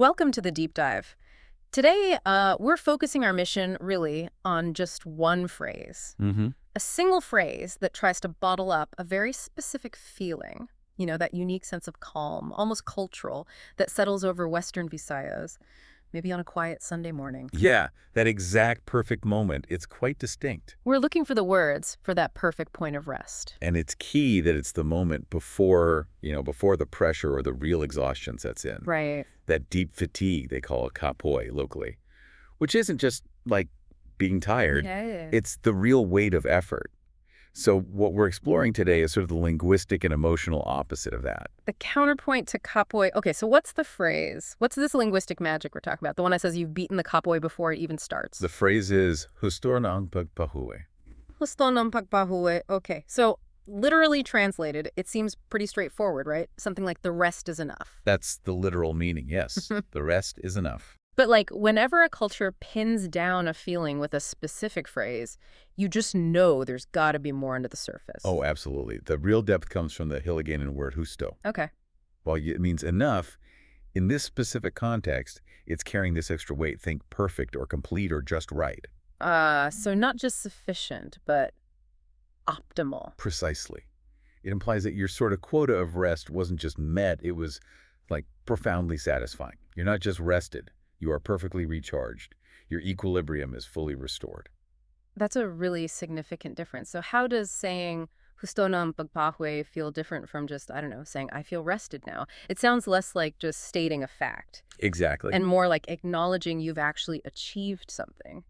Welcome to the deep dive. Today, we're focusing our mission really on just one phrase, Mm-hmm. a single phrase that tries to bottle up a very specific feeling, that unique sense of calm, almost cultural, that settles over Western Visayas, maybe on a quiet Sunday morning. Yeah, that exact perfect moment. It's quite distinct. We're looking for the words for that perfect point of rest. And it's key that it's the moment before the pressure or the real exhaustion sets in. Right. That deep fatigue they call it kapoy locally, which isn't just like being tired. Yeah. It's the real weight of effort. So what we're exploring today is sort of the linguistic and emotional opposite of that. The counterpoint to kapoy. Okay, so what's the phrase? What's this linguistic magic we're talking about? The one that says you've beaten the kapoy before it even starts. The phrase is Hustó ng pagpahuway. Hustó ng pagpahuway. Okay, so literally translated, it seems pretty straightforward, right? Something like the rest is enough. That's the literal meaning, yes. The rest is enough. But like whenever a culture pins down a feeling with a specific phrase, you just know there's got to be more under the surface. Oh, absolutely. The real depth comes from the Hiligaynon word Hustó. Okay. While it means enough, in this specific context, it's carrying this extra weight. Think perfect or complete or just right. So not just sufficient, but optimal. Precisely. It implies that your sort of quota of rest wasn't just met, it was like profoundly satisfying. You're not just rested, you are perfectly recharged. Your equilibrium is fully restored. That's a really significant difference. So how does saying Hustó ng pagpahuway feel different from just, I don't know, saying I feel rested now? It sounds less like just stating a fact Exactly. and more like acknowledging you've actually achieved something.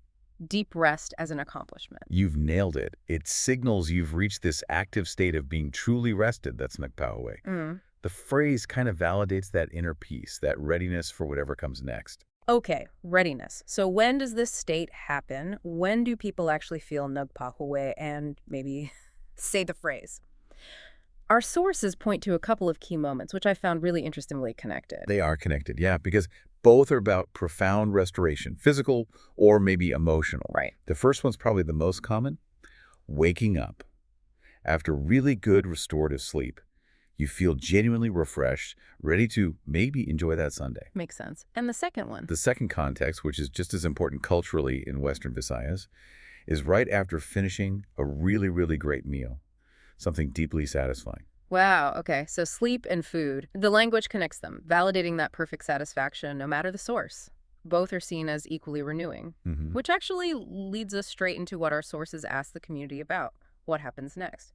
Deep rest as an accomplishment. You've nailed it. It signals you've reached this active state of being truly rested. That's nagpahuway. Mm. The phrase kind of validates that inner peace, that readiness for whatever comes next. Okay, readiness. So when does this state happen? When do people actually feel nagpahuway and maybe say the phrase? Our sources point to a couple of key moments, which I found really interestingly connected. They are connected, yeah, because both are about profound restoration, physical or maybe emotional. Right. The first one's probably the most common. Waking up. After really good restorative sleep, you feel genuinely refreshed, ready to maybe enjoy that Sunday. Makes sense. And the second one? The second context, which is just as important culturally in Western Visayas, is right after finishing a really, really great meal, something deeply satisfying. Wow, okay. So sleep and food. The language connects them, validating that perfect satisfaction no matter the source. Both are seen as equally renewing, Mm-hmm. which actually leads us straight into what our sources ask the community about. What happens next?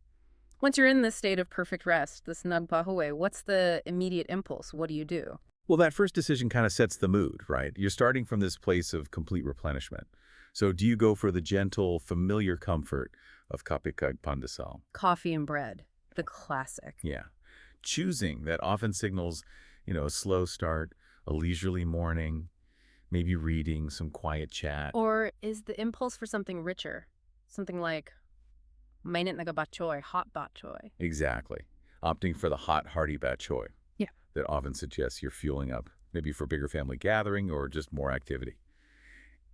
Once you're in this state of perfect rest, this nagpahuway, what's the immediate impulse? What do you do? Well, that first decision kind of sets the mood, right? You're starting from this place of complete replenishment. So do you go for the gentle, familiar comfort of Kape pandesal? Coffee and bread, the classic. Yeah. Choosing that often signals, a slow start, a leisurely morning, maybe reading, some quiet chat. Or is the impulse for something richer? Something like Mainit Batchoy, hot Batchoy. Exactly. Opting for the hot, hearty Batchoy. Yeah. That often suggests you're fueling up, maybe for bigger family gathering or just more activity.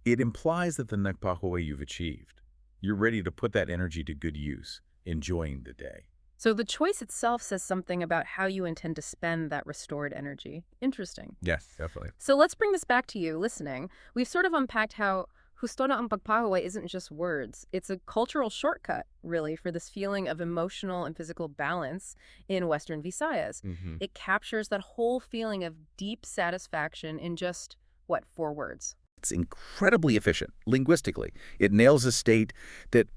It implies that the nagpahuway you've achieved. You're ready to put that energy to good use, enjoying the day. So the choice itself says something about how you intend to spend that restored energy. Interesting. Yes, definitely. So let's bring this back to you listening. We've sort of unpacked how Hustó ng pagpahuway isn't just words. It's a cultural shortcut, really, for this feeling of emotional and physical balance in Western Visayas. Mm-hmm. It captures that whole feeling of deep satisfaction in just, 4 words? It's incredibly efficient, linguistically. It nails a state that,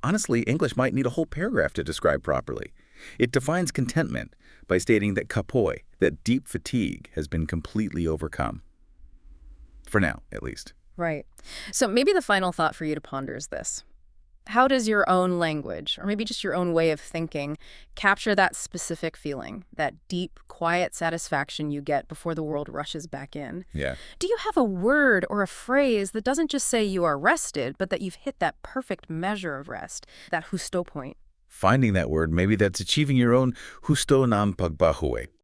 honestly, English might need a whole paragraph to describe properly. It defines contentment by stating that kapoy, that deep fatigue, has been completely overcome. For now, at least. Right. So maybe the final thought for you to ponder is this. How does your own language, or maybe just your own way of thinking, capture that specific feeling, that deep, quiet satisfaction you get before the world rushes back in? Yeah. Do you have a word or a phrase that doesn't just say you are rested, but that you've hit that perfect measure of rest, that Hustó point? Finding that word, maybe that's achieving your own Hustó ng pagpahuway.